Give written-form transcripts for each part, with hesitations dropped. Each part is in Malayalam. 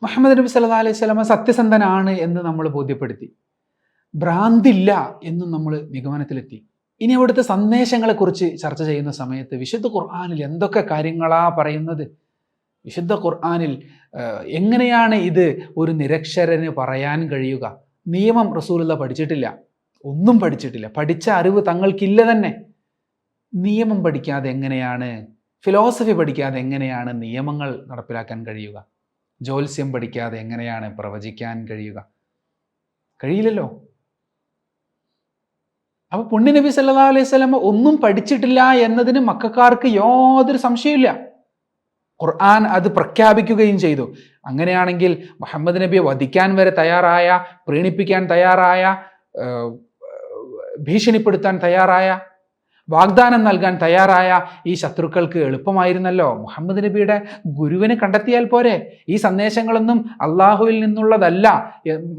മുഹമ്മദ് നബി സല്ലല്ലാഹു അലൈഹി വസല്ലമ സത്യസന്ധനാണ് എന്ന് നമ്മൾ ബോധ്യപ്പെടുത്തി. ഭ്രാന്തില്ല എന്നും നമ്മൾ നിഗമനത്തിലെത്തി. ഇനി അവിടുത്തെ സന്ദേശങ്ങളെക്കുറിച്ച് ചർച്ച ചെയ്യുന്ന സമയത്ത് വിശുദ്ധ ഖുർആനിൽ എന്തൊക്കെ കാര്യങ്ങളാ പറയുന്നത്? വിശുദ്ധ ഖുർആനിൽ എങ്ങനെയാണ് ഇത് ഒരു നിരക്ഷരന് പറയാൻ കഴിയുക? നിയമം റസൂലുള്ള പഠിച്ചിട്ടില്ല, ഒന്നും പഠിച്ചിട്ടില്ല, പഠിച്ച അറിവ് തങ്ങൾക്കില്ല തന്നെ. നിയമം പഠിക്കാതെ എങ്ങനെയാണ്, ഫിലോസഫി പഠിക്കാതെ എങ്ങനെയാണ് നിയമങ്ങൾ നടപ്പിലാക്കാൻ കഴിയുക? ജ്യോത്സ്യം പഠിക്കാതെ എങ്ങനെയാണ് പ്രവചിക്കാൻ കഴിയുക? കഴിയില്ലല്ലോ. അപ്പൊ പുണ്യ നബി സല്ലല്ലാഹു അലൈഹി വസല്ലം ഒന്നും പഠിച്ചിട്ടില്ല എന്നതിന് മക്കക്കാർക്ക് യാതൊരു സംശയമില്ല. ഖുർആൻ അത് പ്രഖ്യാപിക്കുകയും ചെയ്തു. അങ്ങനെയാണെങ്കിൽ മുഹമ്മദ് നബിയെ വധിക്കാൻ വരെ തയ്യാറായ, പ്രീണിപ്പിക്കാൻ തയ്യാറായ, ഭീഷണിപ്പെടുത്താൻ തയ്യാറായ, വാഗ്ദാനം നൽകാൻ തയ്യാറായ ഈ ശത്രുക്കൾക്ക് എളുപ്പമായിരുന്നല്ലോ മുഹമ്മദ് നബിയുടെ ഗുരുവിനെ കണ്ടെത്തിയാൽ പോരെ. ഈ സന്ദേശങ്ങളൊന്നും അള്ളാഹുവിൽ നിന്നുള്ളതല്ല,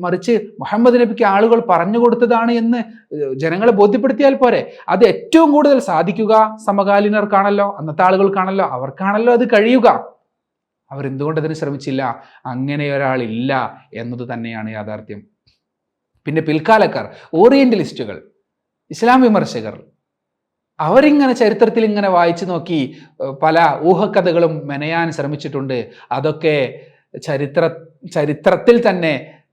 മറിച്ച് മുഹമ്മദ് നബിക്ക് ആളുകൾ പറഞ്ഞു കൊടുത്തതാണ് എന്ന് ജനങ്ങളെ ബോധ്യപ്പെടുത്തിയാൽ പോരെ. അത് ഏറ്റവും കൂടുതൽ സാധിക്കുക സമകാലീനർക്കാണല്ലോ, അന്നത്തെ ആളുകൾക്കാണല്ലോ, അവർക്കാണല്ലോ അത് കഴിയുക. അവരെന്തുകൊണ്ട് അതിന് ശ്രമിച്ചില്ല? അങ്ങനെ ഒരാളില്ല എന്നത് തന്നെയാണ് യാഥാർത്ഥ്യം. പിന്നെ പിൽക്കാലക്കാർ, ഓറിയന്റലിസ്റ്റുകൾ, ഇസ്ലാം വിമർശകർ, അവരിങ്ങനെ ചരിത്രത്തിൽ ഇങ്ങനെ വായിച്ചു നോക്കി പല ഊഹക്കഥകളും മെനയാൻ ശ്രമിച്ചിട്ടുണ്ട്. അതൊക്കെ ചരിത്രത്തിൽ തന്നെ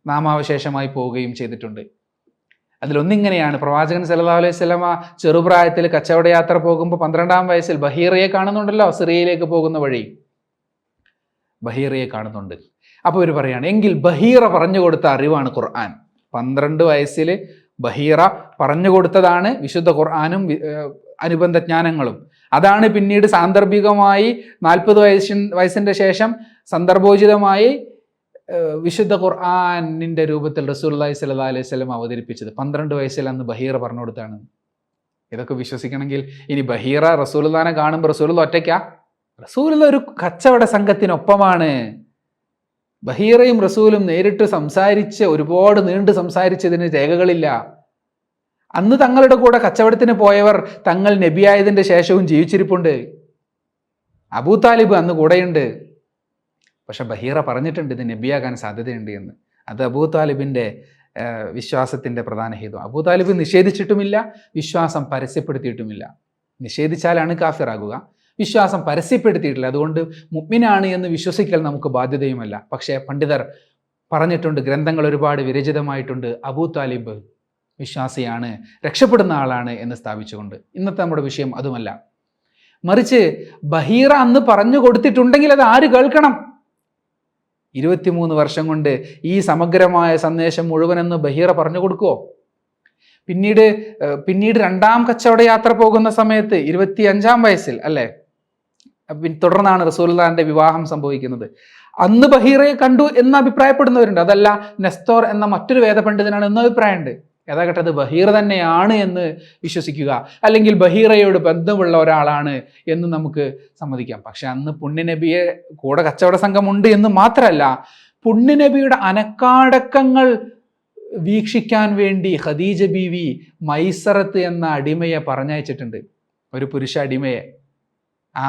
നാമാവശേഷമായി പോവുകയും ചെയ്തിട്ടുണ്ട്. അതിലൊന്നിങ്ങനെയാണ്, പ്രവാചകൻ സല്ലല്ലാഹു അലൈഹി വസല്ലമ ചെറുപ്രായത്തിൽ കച്ചവട യാത്ര പോകുമ്പോൾ 12-ാം വയസ്സിൽ ബഹീറയെ കാണുന്നുണ്ടല്ലോ, സിറിയയിലേക്ക് പോകുന്ന വഴി ബഹീറയെ കാണുന്നുണ്ട്. അപ്പോൾ ഇവർ പറയാണ്, എങ്കിൽ ബഹീറ പറഞ്ഞു കൊടുത്ത അറിവാണ് ഖുർആൻ. 12 വയസ്സിൽ ബഹീറ പറഞ്ഞു കൊടുത്തതാണ് വിശുദ്ധ ഖുർആനും അനുബന്ധ ജ്ഞാനങ്ങളും. അതാണ് പിന്നീട് സാന്ദർഭികമായി 40 വയസ്സിൻ്റെ ശേഷം സന്ദർഭോചിതമായി വിശുദ്ധ ഖുർആനിൻ്റെ രൂപത്തിൽ റസൂലുള്ളാഹി സ്വല്ലല്ലാഹു അലൈഹി വസല്ലം അവതരിപ്പിച്ചത്. 12 വയസ്സിൽ അന്ന് ബഹീറ പറഞ്ഞു കൊടുത്താണ്. ഇതൊക്കെ വിശ്വസിക്കണമെങ്കിൽ ഇനി ബഹീറ റസൂലുള്ളാഹിനെ കാണുമ്പോൾ റസൂലുള്ള ഒറ്റയ്ക്കാ? റസൂലുള്ള ഒരു കച്ചവട സംഘത്തിനൊപ്പമാണ്. ബഹീറയും റസൂലും നേരിട്ട് സംസാരിച്ച്, ഒരുപാട് നീണ്ട് സംസാരിച്ചതിന് രേഖകളില്ല. അന്ന് തങ്ങളുടെ കൂടെ കച്ചവടത്തിന് പോയവർ തങ്ങൾ നബിയായതിൻ്റെ ശേഷവും ജീവിച്ചിരിപ്പുണ്ട്. അബൂ താലിബ് അന്ന് കൂടെയുണ്ട്. പക്ഷെ ബഹീറ പറഞ്ഞിട്ടുണ്ട് ഇത് നബിയാകാൻ സാധ്യതയുണ്ട് എന്ന്. അത് അബൂ താലിബിൻ്റെ വിശ്വാസത്തിൻ്റെ പ്രധാന ഹേതു. അബൂ താലിബ് നിഷേധിച്ചിട്ടുമില്ല, വിശ്വാസം പരസ്യപ്പെടുത്തിയിട്ടുമില്ല. നിഷേധിച്ചാലാണ് കാഫിറാകുക, വിശ്വാസം പരസ്യപ്പെടുത്തിയിട്ടില്ല. അതുകൊണ്ട് മുഅ്മിനാണ് എന്ന് വിശ്വസിക്കൽ നമുക്ക് ബാധ്യതയുമല്ല. പക്ഷേ പണ്ഡിതർ പറഞ്ഞിട്ടുണ്ട്, ഗ്രന്ഥങ്ങൾ ഒരുപാട് വിരചിതമായിട്ടുണ്ട്, അബൂ താലിബ് വിശ്വാസിയാണ്, രക്ഷപ്പെടുന്ന ആളാണ് എന്ന് സ്ഥാപിച്ചുകൊണ്ട്. ഇന്നത്തെ നമ്മുടെ വിഷയം അതുമല്ല. മറിച്ച് ബഹീറ അന്ന് പറഞ്ഞു കൊടുത്തിട്ടുണ്ടെങ്കിൽ അത് ആര് കേൾക്കണം? 23 വർഷം കൊണ്ട് ഈ സമഗ്രമായ സന്ദേശം മുഴുവനെന്ന് ബഹീറ പറഞ്ഞു കൊടുക്കുമോ? പിന്നീട് 2-ാം കച്ചവട യാത്ര പോകുന്ന സമയത്ത് 25-ാം വയസ്സിൽ അല്ലേ, തുടർന്നാണ് റസൂലുള്ളാഹിന്റെ വിവാഹം സംഭവിക്കുന്നത്. അന്ന് ബഹീറയെ കണ്ടു എന്ന് അഭിപ്രായപ്പെടുന്നവരുണ്ട്. അതല്ല, നെസ്തോർ എന്ന മറ്റൊരു വേദപണ്ഡിതനാണ് എന്ന അഭിപ്രായമുണ്ട്. ഏതാകട്ടെ, അത് ബഹീറ തന്നെയാണ് എന്ന് വിശ്വസിക്കുക, അല്ലെങ്കിൽ ബഹീറയോട് ബന്ധമുള്ള ഒരാളാണ് എന്ന് നമുക്ക് സമ്മതിക്കാം. പക്ഷെ അന്ന് പുണ്യനബിയെ കൂടെ കച്ചവട സംഘമുണ്ട് എന്ന് മാത്രമല്ല, പുണ്യനബിയുടെ അനക്കാടക്കങ്ങൾ വീക്ഷിക്കാൻ വേണ്ടി ഖദീജ ബീവി മൈസറത്ത് എന്ന അടിമയെ പറഞ്ഞയച്ചിട്ടുണ്ട്, ഒരു പുരുഷ അടിമയെ. ആ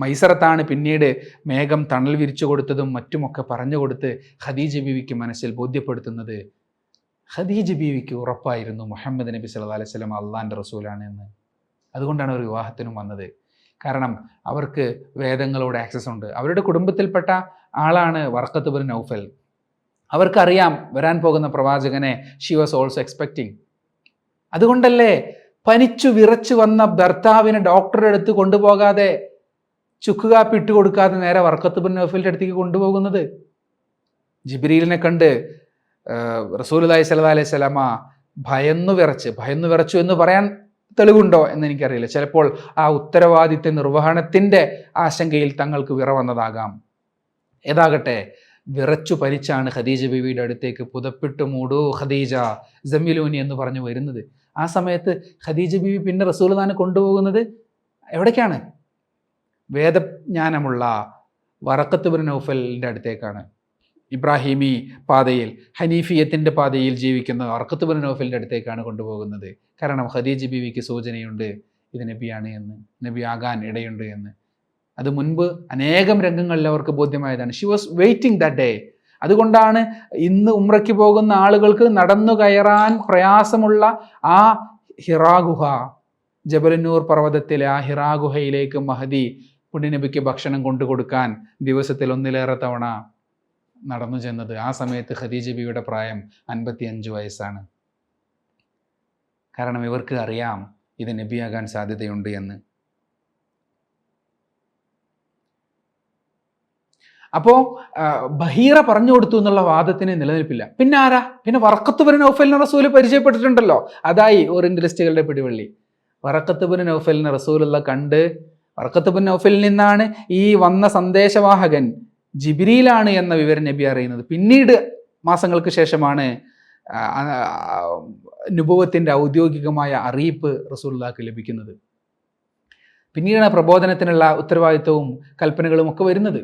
മൈസറത്താണ് പിന്നീട് മേഘം തണൽ വിരിച്ചു കൊടുത്തതും മറ്റുമൊക്കെ പറഞ്ഞു കൊടുത്ത് ഖദീജ ബീവിക്ക് മനസ്സിൽ ബോധ്യപ്പെടുത്തുന്നത്. ഖദീജ ബീവിക്ക് ഉറപ്പായിരുന്നു മുഹമ്മദ് നബി സല്ലല്ലാഹു അലൈഹി വസല്ലം അള്ളാഹിൻ്റെ റസൂലാണ് എന്ന്. അതുകൊണ്ടാണ് അവർ വിവാഹത്തിനും വന്നത്. കാരണം അവർക്ക് വേദങ്ങളോട് ആക്സസ് ഉണ്ട്. അവരുടെ കുടുംബത്തിൽപ്പെട്ട ആളാണ് വർഖത്ത് ഇബ്നു നൗഫൽ. അവർക്കറിയാം വരാൻ പോകുന്ന പ്രവാചകനെ. She was also expecting. അതുകൊണ്ടല്ലേ പനിച്ചു വിറച്ചു വന്ന ഭർത്താവിനെ ഡോക്ടറുടെ അടുത്ത് കൊണ്ടുപോകാതെ, ചുക്കുകാപ്പി ഇട്ട് കൊടുക്കാതെ നേരെ വർഖത്ത് ഇബ്നു നൗഫലിൻ്റെ അടുത്തേക്ക് കൊണ്ടുപോകുന്നത്. ജിബ്രീലിനെ കണ്ട് റസൂലുള്ളാഹി സ്വല്ലല്ലാഹു അലൈഹി വസല്ലമ ഭയന്നു വിറച്ചു എന്ന് പറയാൻ തെളിവുണ്ടോ എന്ന് എനിക്കറിയില്ല. ചിലപ്പോൾ ആ ഉത്തരവാദിത്വ നിർവഹണത്തിൻ്റെ ആശങ്കയിൽ തങ്ങൾക്ക് വിറ വന്നതാകാം. ഏതാകട്ടെ, വിറച്ചു പനിച്ചാണ് ഖദീജ ബീവിയുടെ അടുത്തേക്ക് പുതപ്പിട്ട് മൂടൂ ഖദീജ ജമിലൂനി എന്ന് പറഞ്ഞു വരുന്നത്. ആ സമയത്ത് ഖദീജ ബീവി പിന്നെ റസൂലുള്ളാഹിനെ കൊണ്ടുപോകുന്നത് എവിടേക്കാണ്? വേദജ്ഞാനമുള്ള വർഖത്ത് ഇബ്നു നൗഫലിൻ്റെ അടുത്തേക്കാണ്. ഇബ്രാഹിമി പാതയിൽ, ഹനീഫിയത്തിൻ്റെ പാതയിൽ ജീവിക്കുന്ന വർഖത്ത് ഇബ്നു നൗഫലിൻ്റെ അടുത്തേക്കാണ് കൊണ്ടുപോകുന്നത്. കാരണം ഖദീജ ബീവിക്ക് സൂചനയുണ്ട് ഇത് നബിയാണ് എന്ന്, നബി ആകാൻ ഇടയുണ്ട് എന്ന്. അത് മുൻപ് അനേകം രംഗങ്ങളിൽ അവർക്ക് ബോധ്യമായതാണ്. She was waiting that day. അതുകൊണ്ടാണ് ഇന്ന് ഉംറയ്ക്ക് പോകുന്ന ആളുകൾക്ക് നടന്നു കയറാൻ പ്രയാസമുള്ള ആ ഹിറാ ഗുഹ, ജബലുന്നൂർ പർവ്വതത്തിലെ ആ ഹിറാ ഗുഹയിലേക്ക് മഹദി പുണ്യനബിക്ക് ഭക്ഷണം കൊണ്ടു കൊടുക്കാൻ ദിവസത്തിൽ ഒന്നിലേറെ തവണ നടന്നു ചെന്നത്. ആ സമയത്ത് ഖദീജ ബിയുടെ പ്രായം 55 വയസ്സാണ്. കാരണം ഇവർക്ക് അറിയാം ഇത് നബിയാകാൻ സാധ്യതയുണ്ട് എന്ന്. അപ്പോൾ ബഹീറ പറഞ്ഞു കൊടുത്തു എന്നുള്ള വാദത്തിന് നിലനിൽപ്പില്ല. പിന്നെ ആരാ? പിന്നെ വറഖത്ത് ബിൻ നൗഫലിനെ റസൂൽ പരിചയപ്പെട്ടിട്ടുണ്ടല്ലോ. അതായി ഓറിയന്റലിസ്റ്റുകളുടെ പിടിവള്ളി. വറഖത്ത് ബിൻ നൗഫലിനെ റസൂലുള്ള കണ്ട്, വറഖത്ത് ബിൻ നൗഫലിൽ നിന്നാണ് ഈ വന്ന സന്ദേശവാഹകൻ ജിബ്രീലാണ് എന്ന വിവരം നബി അറിയുന്നത്. പിന്നീട് മാസങ്ങൾക്ക് ശേഷമാണ് നുബുവത്തിൻ്റെ ഔദ്യോഗികമായ അറിയിപ്പ് റസൂലുള്ളാഹിക്ക് ലഭിക്കുന്നത്. പിന്നീടാണ് പ്രബോധനത്തിനുള്ള ഉത്തരവാദിത്വവും കൽപ്പനകളും ഒക്കെ വരുന്നത്.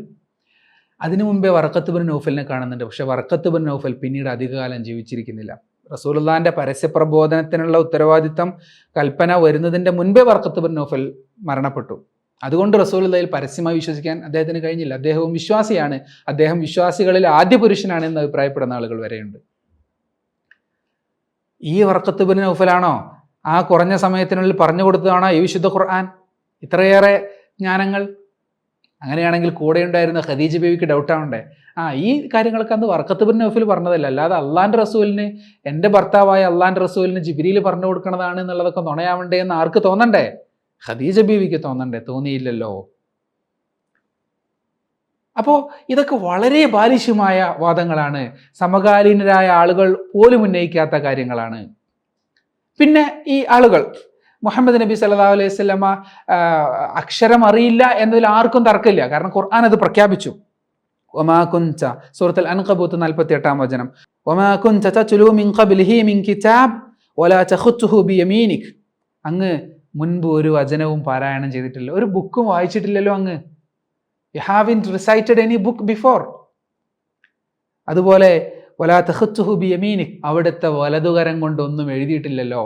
അതിനു മുമ്പേ വറഖത്ത് ബിൻ നൗഫലിനെ കാണുന്നുണ്ട്. പക്ഷെ വറഖത്ത് ബിൻ നൗഫൽ പിന്നീട് അധികകാലം ജീവിച്ചിരിക്കുന്നില്ല. റസൂലുള്ളാഹിന്റെ പരസ്യപ്രബോധനത്തിനുള്ള ഉത്തരവാദിത്തം കൽപ്പന വരുന്നതിൻ്റെ മുൻപേ വറഖത്ത് ബിൻ നൗഫൽ മരണപ്പെട്ടു. അതുകൊണ്ട് റസൂലുള്ളാഹിൽ പരസ്യമായി വിശ്വസിക്കാൻ അദ്ദേഹത്തിന് കഴിഞ്ഞില്ല. അദ്ദേഹവും വിശ്വാസിയാണ്, അദ്ദേഹം വിശ്വാസികളിൽ ആദ്യ പുരുഷനാണ് എന്ന് അഭിപ്രായപ്പെടുന്ന ആളുകൾ വരെയുണ്ട്. ഈ വറഖത്ത് ബിൻ നൗഫലാണോ ആ കുറഞ്ഞ സമയത്തിനുള്ളിൽ പറഞ്ഞു കൊടുത്തതാണോ ഈ വിശുദ്ധ ഖുർആൻ? ഇത്രയേറെ ജ്ഞാനങ്ങൾ. അങ്ങനെയാണെങ്കിൽ കൂടെ ഉണ്ടായിരുന്ന ഖദീജ ബീവിക്ക് ഡൗട്ടാവണ്ടേ? ഈ കാര്യങ്ങളൊക്കെ അന്ന് വറഖത്ത് ബിൻ നൗഫൽ പറഞ്ഞതല്ല, അല്ലാതെ അള്ളാന്റെ റസൂലിന്, എൻ്റെ ഭർത്താവായ അള്ളാന്റെ റസൂലിന് ജിബ്രീൽ പറഞ്ഞു കൊടുക്കണതാണ് എന്നുള്ളതൊക്കെ നുണയാവണ്ടേ എന്ന് ആർക്ക് തോന്നണ്ടേ? ഖദീജ ബീവിക്ക് തോന്നണ്ടേ? തോന്നിയില്ലല്ലോ. അപ്പോൾ ഇതൊക്കെ വളരെ ബാലിശമായ വാദങ്ങളാണ്, സമകാലീനരായ ആളുകൾ പോലും ഉന്നയിക്കാത്ത കാര്യങ്ങളാണ്. പിന്നെ ഈ ആളുകൾ മുഹമ്മദ് നബി സല്ലല്ലാഹു അലൈഹി വസല്ലമ അക്ഷരം അറിയില്ല എന്നതിൽ ആർക്കും തർക്കമില്ല. കാരണം ഖുർആൻ അത് പ്രഖ്യാപിച്ചു. വമാ കുൻത, സൂറത്തുൽ അൻകബൂത്ത് 48-ാം വചനം, വമാ കുൻത തത്ലൂ മിൻ ഖബ്ലിഹി മിൻ കിതാബ് വലാ തഖുതുഹു ബിയമീനിക്. അങ്ങ് മുൻപ് ഒരു വചനവും പാരായണം ചെയ്തിട്ടില്ല, ഒരു ബുക്കും വായിച്ചിട്ടില്ലല്ലോ അങ്ങ്. You haven't recited any book before. അതുപോലെ വലാ തഖുതുഹു ബിയമീനിക്, അവിടുത്തെ വലതുകരം കൊണ്ട് ഒന്നും എഴുതിയിട്ടില്ലല്ലോ.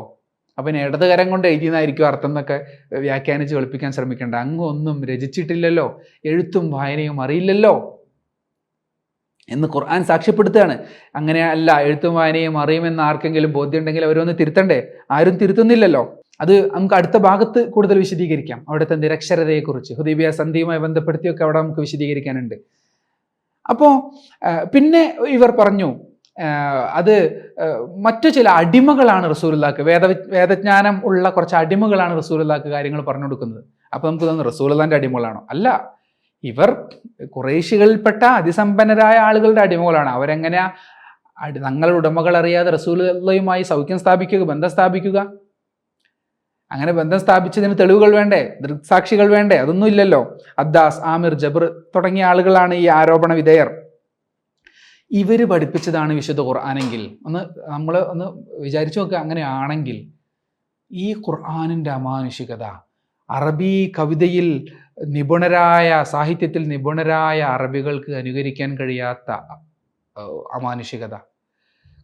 അപ്പം ഇടതുകരം കൊണ്ട് എഴുതിയെന്നായിരിക്കും അർത്ഥം എന്നൊക്കെ വ്യാഖ്യാനിച്ച് വെളുപ്പിക്കാൻ ശ്രമിക്കേണ്ട. അങ്ങ് ഒന്നും രചിച്ചിട്ടില്ലല്ലോ, എഴുത്തും വായനയും അറിയില്ലല്ലോ എന്ന് ഖുർആൻ സാക്ഷ്യപ്പെടുത്തുകയാണ്. അങ്ങനെ അല്ല, എഴുത്തും വായനയും അറിയുമെന്ന് ആർക്കെങ്കിലും ബോധ്യമുണ്ടെങ്കിൽ അവരൊന്ന് തിരുത്തണ്ടേ? ആരും തിരുത്തുന്നില്ലല്ലോ. അത് നമുക്ക് അടുത്ത ഭാഗത്ത് കൂടുതൽ വിശദീകരിക്കാം. അവിടുത്തെ നിരക്ഷരതയെക്കുറിച്ച് ഹുദൈബിയ സന്ധിയുമായി ബന്ധപ്പെടുത്തിയൊക്കെ അവിടെ നമുക്ക് വിശദീകരിക്കാനുണ്ട്. അപ്പോൾ പിന്നെ ഇവർ പറഞ്ഞു അത് മറ്റു ചില അടിമകളാണ് റസൂലുള്ളാഹിക്ക്, വേദജ്ഞാനം ഉള്ള കുറച്ച് അടിമകളാണ് റസൂലുള്ളാഹിക്ക് കാര്യങ്ങൾ പറഞ്ഞു കൊടുക്കുന്നത്. അപ്പോൾ നമുക്ക് തോന്നുന്നു റസൂലുള്ളാഹിന്റെ അടിമകളാണോ? അല്ല, ഇവർ ഖുറൈശികളിൽപ്പെട്ട അതിസമ്പന്നരായ ആളുകളുടെ അടിമകളാണ്. അവരെങ്ങനെയാ തങ്ങളുടെ ഉടമകൾ അറിയാതെ റസൂലുള്ളാഹിയുമായി സൗഖ്യം സ്ഥാപിക്കുക, ബന്ധം സ്ഥാപിക്കുക? അങ്ങനെ ബന്ധം സ്ഥാപിച്ചതിന് തെളിവുകൾ വേണ്ടേ? ദൃക്സാക്ഷികൾ വേണ്ടേ? അതൊന്നും ഇല്ലല്ലോ. അദ്ദാസ്, ആമിർ, ജബർ തുടങ്ങിയ ആളുകളാണ് ഈ ആരോപണ വിധേയർ. ഇവർ പഠിപ്പിച്ചതാണ് വിശുദ്ധ ഖുർആനെങ്കിൽ നമ്മൾ ഒന്ന് വിചാരിച്ചു നോക്കുക. അങ്ങനെയാണെങ്കിൽ ഈ ഖുർആനിൻ്റെ അമാനുഷികത, അറബി കവിതയിൽ നിപുണരായ, സാഹിത്യത്തിൽ നിപുണരായ അറബികൾക്ക് അനുകരിക്കാൻ കഴിയാത്ത അമാനുഷികത.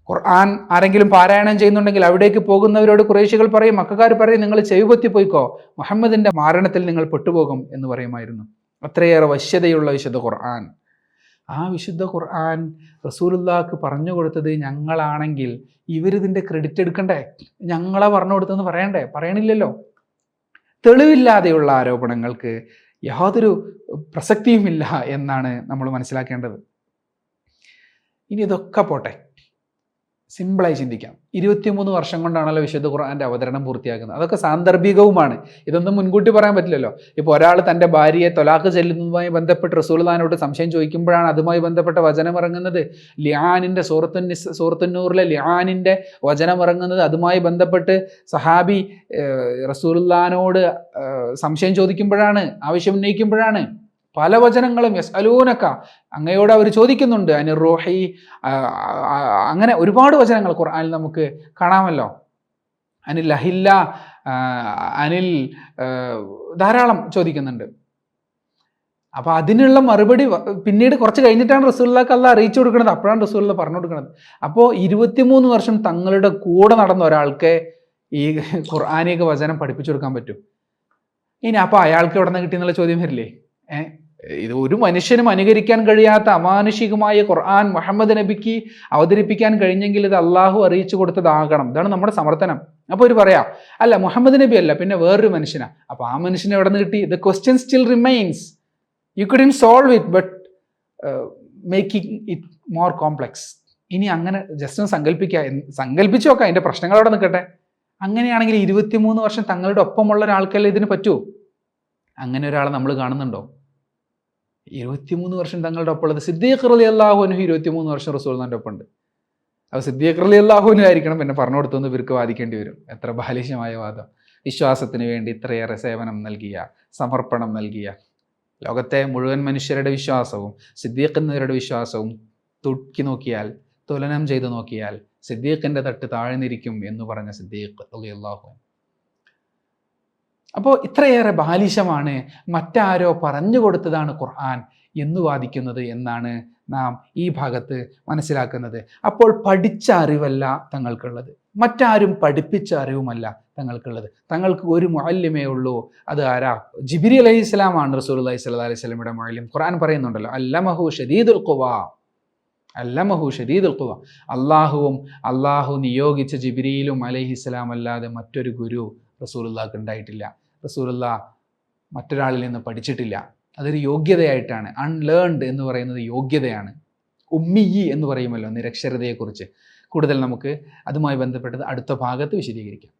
ഖുർആൻ ആരെങ്കിലും പാരായണം ചെയ്യുന്നുണ്ടെങ്കിൽ അവിടേക്ക് പോകുന്നവരോട് ഖുറൈശികൾ പറയും, മക്കക്കാർ പറയും, നിങ്ങൾ ചെവിപൊത്തി പോയിക്കോ, മുഹമ്മദിന്റെ മാരണത്തിൽ നിങ്ങൾ പെട്ടുപോകും എന്ന് പറയുമായിരുന്നു. അത്രയേറെ വശ്യതയുള്ള വിശുദ്ധ ഖുർആൻ. ആ വിശുദ്ധ ഖുർആൻ റസൂലുള്ളാഹിക്ക് പറഞ്ഞു കൊടുത്തത് ഞങ്ങളാണെങ്കിൽ ഇവരിതിൻ്റെ ക്രെഡിറ്റ് എടുക്കണ്ടേ? ഞങ്ങളെ പറഞ്ഞു കൊടുത്തെന്ന് പറയണ്ടേ? പറയണില്ലല്ലോ. തെളിവില്ലാതെയുള്ള ആരോപണങ്ങൾക്ക് യാതൊരു പ്രസക്തിയുമില്ല എന്നാണ് നമ്മൾ മനസ്സിലാക്കേണ്ടത്. ഇനി ഇതൊക്കെ പോട്ടെ, സിമ്പിളായി ചിന്തിക്കാം. 23 വർഷം കൊണ്ടാണല്ലോ വിശുദ്ധ ഖുർആന്റെ അവതരണം പൂർത്തിയാക്കുന്നത്. അതൊക്കെ സാന്ദർഭികവുമാണ്. ഇതൊന്നും മുൻകൂട്ടി പറയാൻ പറ്റില്ലല്ലോ. ഇപ്പോൾ ഒരാൾ തൻ്റെ ഭാര്യയെ തൊലാഖ് ചെല്ലുന്നതുമായി ബന്ധപ്പെട്ട് റസൂലുള്ളാഹിനോട് സംശയം ചോദിക്കുമ്പോഴാണ് അതുമായി ബന്ധപ്പെട്ട വചനം ഇറങ്ങുന്നത്. ലിആനിൻ്റെ സൂറത്തുന്നൂറിലെ ലിആനിൻ്റെ വചനം ഇറങ്ങുന്നത് അതുമായി ബന്ധപ്പെട്ട് സഹാബി റസൂലുള്ളാഹിനോട് സംശയം ചോദിക്കുമ്പോഴാണ്, ആവശ്യം ഉന്നയിക്കുമ്പോഴാണ്. പല വചനങ്ങളും യസ്അലൂനക, അങ്ങയോട് അവർ ചോദിക്കുന്നുണ്ട്, അനിർ റൂഹി, അങ്ങനെ ഒരുപാട് വചനങ്ങൾ ഖുർആനിൽ നമുക്ക് കാണാമല്ലോ. അനിൽ അഹില്ല, അനിൽ, ധാരാളം ചോദിക്കുന്നുണ്ട്. അപ്പോൾ അതിനുള്ള മറുപടി പിന്നീട് കുറച്ച് കഴിഞ്ഞിട്ടാണ് റസൂലുള്ളാഹിക്ക് അല്ലാഹ് അറിയിച്ചു കൊടുക്കുന്നത്. അപ്പോഴാണ് റസൂലുള്ളാഹി പറഞ്ഞു കൊടുക്കുന്നത്. അപ്പോൾ 23 വർഷം തങ്ങളുടെ കൂടെ നടന്ന ഒരാൾക്ക് ഈ ഖുർആനിക വചനം പഠിപ്പിച്ചു കൊടുക്കാൻ പറ്റും. ഇനി അപ്പോൾ അയാൾക്ക് എവിടെ നിന്ന് കിട്ടിയെന്നുള്ള ചോദ്യം വരില്ലേ? ഇത് ഒരു മനുഷ്യനും അനുകരിക്കാൻ കഴിയാത്ത അമാനുഷികമായ ഖുർആൻ മുഹമ്മദ് നബിക്ക് അവതരിപ്പിക്കാൻ കഴിഞ്ഞെങ്കിൽ ഇത് അള്ളാഹു അറിയിച്ചു കൊടുത്തതാകണം. ഇതാണ് നമ്മുടെ സമർത്ഥനം. അപ്പോൾ ഒരു പറയാം, അല്ല മുഹമ്മദ് നബി അല്ല, പിന്നെ വേറൊരു മനുഷ്യനാ. അപ്പോൾ ആ മനുഷ്യനെ എവിടെ നിന്ന് കിട്ടി? The question still remains. You couldn't solve it, but making it more complex. ഇനി അങ്ങനെ ജസ്റ്റ് ഒന്ന് സങ്കല്പിച്ചു നോക്കാം, അതിൻ്റെ പ്രശ്നങ്ങൾ അവിടെ നിൽക്കട്ടെ. അങ്ങനെയാണെങ്കിൽ 23 വർഷം തങ്ങളുടെ ഒപ്പമുള്ള ഒരാൾക്കല്ലേ ഇതിന് പറ്റൂ? അങ്ങനെ ഒരാളെ നമ്മൾ കാണുന്നുണ്ടോ? 23 വർഷം തങ്ങളുടെ ഒപ്പമുള്ളത് സിദ്ദീഖ് റളിയല്ലാഹു അൻഹു 23 വർഷം റസൂലുള്ളാഹിന്റെ ഒപ്പമുണ്ട്. അപ്പോൾ സിദ്ദീഖ് റളിയല്ലാഹു അൻഹു ആയിരിക്കണം പിന്നെ പറഞ്ഞു കൊടുത്തെന്ന് ഇവർക്ക് വാദിക്കേണ്ടി വരും. എത്ര ബാലിശമായ വാദം! വിശ്വാസത്തിന് വേണ്ടി ഇത്രയേറെ സേവനം നൽകിയ, സമർപ്പണം നൽകിയ, ലോകത്തെ മുഴുവൻ മനുഷ്യരുടെ വിശ്വാസവും സിദ്ദീഖിന്റെ വിശ്വാസവും തൂക്കി നോക്കിയാൽ, തുലനം ചെയ്ത് നോക്കിയാൽ സിദ്ദീഖിന്റെ തട്ട് താഴ്ന്നിരിക്കും എന്ന് പറഞ്ഞ സിദ്ദീഖ് റളിയല്ലാഹു അൻഹു. അപ്പോൾ ഇത്രയേറെ ബാലിശമാണ്, മറ്റാരോ പറഞ്ഞു കൊടുത്തതാണ് ഖുർആൻ എന്ന് വാദിക്കുന്നത് എന്നാണ് നാം ഈ ഭാഗത്ത് മനസ്സിലാക്കുന്നത്. അപ്പോൾ പഠിച്ച അറിവല്ല തങ്ങൾക്കുള്ളത്, മറ്റാരും പഠിപ്പിച്ച അറിവുമല്ല തങ്ങൾക്കുള്ളത്. തങ്ങൾക്ക് ഒരു മുഅല്ലിമേ ഉള്ളൂ. അത് ആരാ? ജിബ്രീൽ അലൈഹിസ്സലാമാണ് റസൂലുള്ളാഹി സ്വല്ലല്ലാഹു അലൈഹി വസല്ലമയുടെ മുഅല്ലിം. ഖുർആൻ പറയുന്നുണ്ടല്ലോ, അല്ലമഹു ഷദീദുൽ ഖുവാ, അല്ലമഹു ഷദീദുൽ ഖുവാ. അള്ളാഹു നിയോഗിച്ച ജിബ്രീലും അലൈഹിസ്സലാം അല്ലാതെ മറ്റൊരു ഗുരു റസൂലുള്ളാഹിക്ക് ഉണ്ടായിട്ടില്ല. റസൂലുള്ളാഹ് മറ്റൊരാളിൽ നിന്ന് പഠിച്ചിട്ടില്ല. അതൊരു യോഗ്യതയായിട്ടാണ്. അൺലേൺഡ് എന്ന് പറയുന്നത് യോഗ്യതയാണ്. ഉമ്മിയി എന്ന് പറയുമല്ലോ നിരക്ഷരതയെക്കുറിച്ച്. കൂടുതൽ നമുക്ക് അതുമായി ബന്ധപ്പെട്ടത് അടുത്ത ഭാഗത്ത് വിശദീകരിക്കാം.